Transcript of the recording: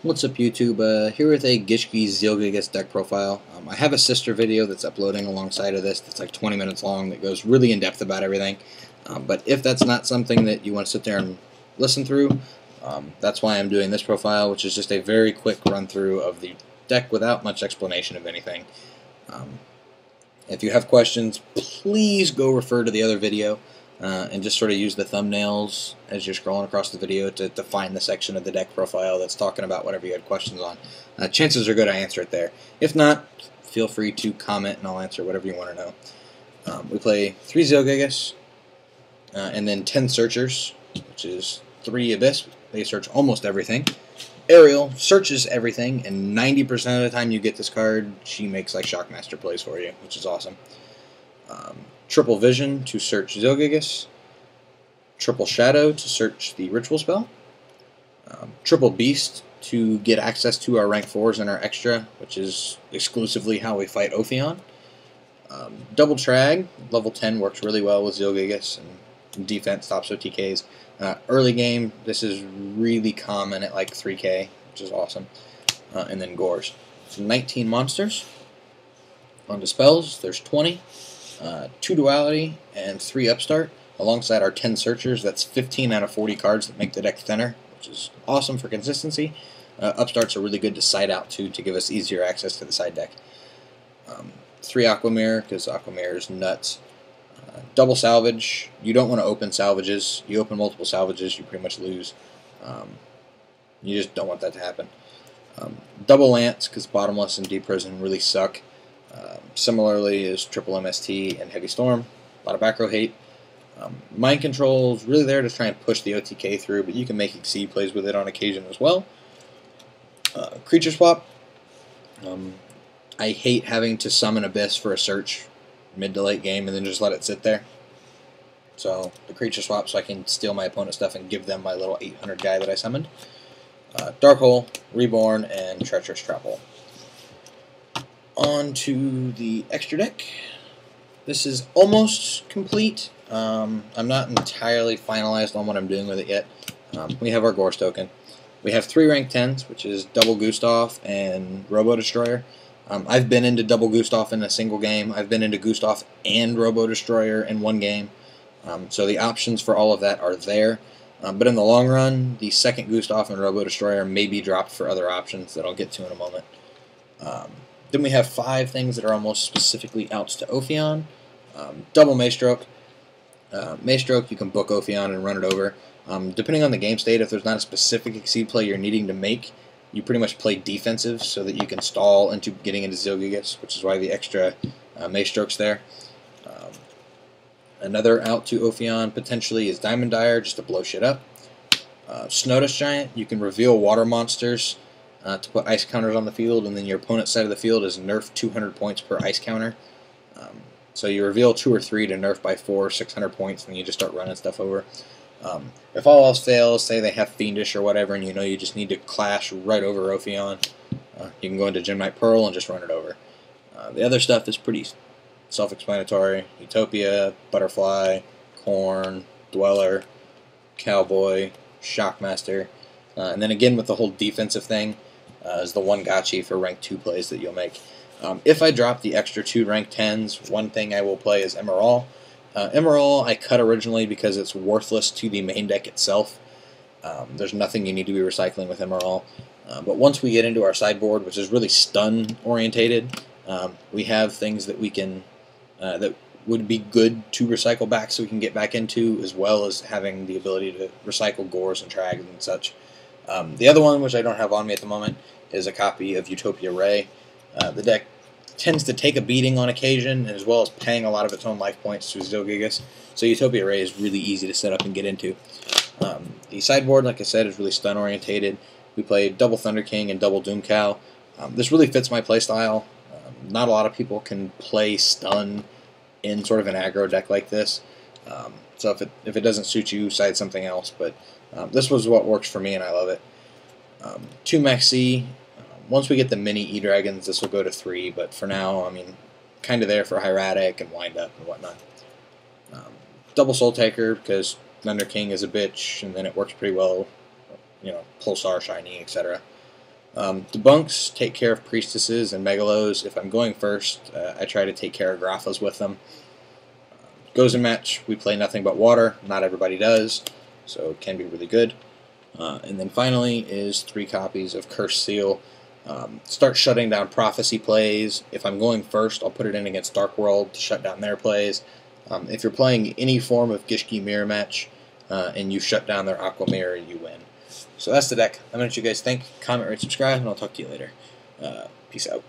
What's up, YouTube? Here with a Gishki Zielgigas deck profile. I have a sister video that's uploading alongside of this that's like 20 minutes long that goes really in depth about everything. But if that's not something that you want to sit there and listen through, that's why I'm doing this profile, which is just a very quick run through of the deck without much explanation of anything. If you have questions, please go refer to the other video. And just sort of use the thumbnails as you're scrolling across the video to find the section of the deck profile that's talking about whatever you had questions on. Chances are good I answer it there. If not, feel free to comment and I'll answer whatever you want to know. We play 3 Zielgigas and then 10 Searchers, which is 3 Abyss. They search almost everything. Ariel searches everything, and 90% of the time you get this card, she makes like Shockmaster plays for you, which is awesome. Triple Vision to search Zielgigas, Triple Shadow to search the Ritual spell, Triple Beast to get access to our rank 4s and our extra, which is exclusively how we fight Ophion. Double Trag, level 10, works really well with Zielgigas, and defense stops OTKs. Early game, this is really common at like 3k, which is awesome. And then Gores. So 19 monsters. On to spells, there's 20. 2 Duality, and 3 Upstart, alongside our 10 Searchers. That's 15 out of 40 cards that make the deck thinner, which is awesome for consistency. Upstarts are really good to side out to give us easier access to the side deck. 3 Aquamirror, because Aquamirror is nuts. Double Salvage. You don't want to open salvages. You open multiple salvages, you pretty much lose. You just don't want that to happen. Double Lance, because Bottomless and Deep Prison really suck. Similarly is Triple MST and Heavy Storm. A lot of back row hate. Mind Control is really there to try and push the OTK through, but you can make Exceed plays with it on occasion as well. Creature Swap. I hate having to summon Abyss for a search mid to late game and then just let it sit there. So the Creature Swap, so I can steal my opponent's stuff and give them my little 800 guy that I summoned. Dark Hole, Reborn, and Treacherous Trap Hole. On to the extra deck. This is almost complete. I'm not entirely finalized on what I'm doing with it yet. We have our Gores token. We have 3 rank 10s, which is Double Gustav and Robo Destroyer. I've been into Double Gustav in a single game. I've been into Gustav and Robo Destroyer in one game. So the options for all of that are there. But in the long run, the second Gustav and Robo Destroyer may be dropped for other options that I'll get to in a moment. Then we have 5 things that are almost specifically outs to Ophion. Double Maestroke. Maestroke, you can book Ophion and run it over. Depending on the game state, if there's not a specific Exceed play you're needing to make, you pretty much play defensive so that you can stall into getting into Zielgigas, which is why the extra Maestroke's there. Another out to Ophion potentially is Diamond Dyer, just to blow shit up. Snowdust Giant, you can reveal water monsters to put ice counters on the field, and then your opponent's side of the field is nerfed 200 points per ice counter. So you reveal 2 or 3 to nerf by 4, 600 points, and you just start running stuff over. If all else fails, say they have Fiendish or whatever, and you know you just need to clash right over Ophion, you can go into Gemknight Pearl and just run it over. The other stuff is pretty self-explanatory. Utopia, Butterfly, Corn, Dweller, Cowboy, Shockmaster, and then again with the whole defensive thing, is the one gotchi for rank 2 plays that you'll make. If I drop the extra 2 rank 10s, one thing I will play is Emerald. Emerald I cut originally because it's worthless to the main deck itself. There's nothing you need to be recycling with Emerald. But once we get into our sideboard, which is really stun orientated, we have things that we can that would be good to recycle back so we can get back into, as well as having the ability to recycle Gores and Trags and such. The other one, which I don't have on me at the moment, is a copy of Utopia Ray. The deck tends to take a beating on occasion, as well as paying a lot of its own life points to Zielgigas, so Utopia Ray is really easy to set up and get into. The sideboard, like I said, is really stun-orientated. We play double Thunder King and double Doom Cow. This really fits my playstyle. Not a lot of people can play stun in sort of an aggro deck like this, so if it doesn't suit you, side something else, but this was what works for me, and I love it. 2 Maxi. Once we get the mini E-Dragons, this will go to 3, but for now, I mean, kind of there for Hieratic and Wind Up and whatnot. Double Soul Taker, because Thunder King is a bitch, and then it works pretty well, you know, Pulsar, Shiny, etc. Debunks take care of priestesses and megalos. If I'm going first, I try to take care of Graphas with them. Goes in match, we play nothing but water. Not everybody does, so it can be really good. And then finally is 3 copies of Cursed Seal. Start shutting down prophecy plays. If I'm going first, I'll put it in against Dark World to shut down their plays. If you're playing any form of Gishki mirror match and you shut down their Aqua Mirror, you win. So that's the deck. Let me know what you guys think. Comment, rate, subscribe, and I'll talk to you later. Peace out.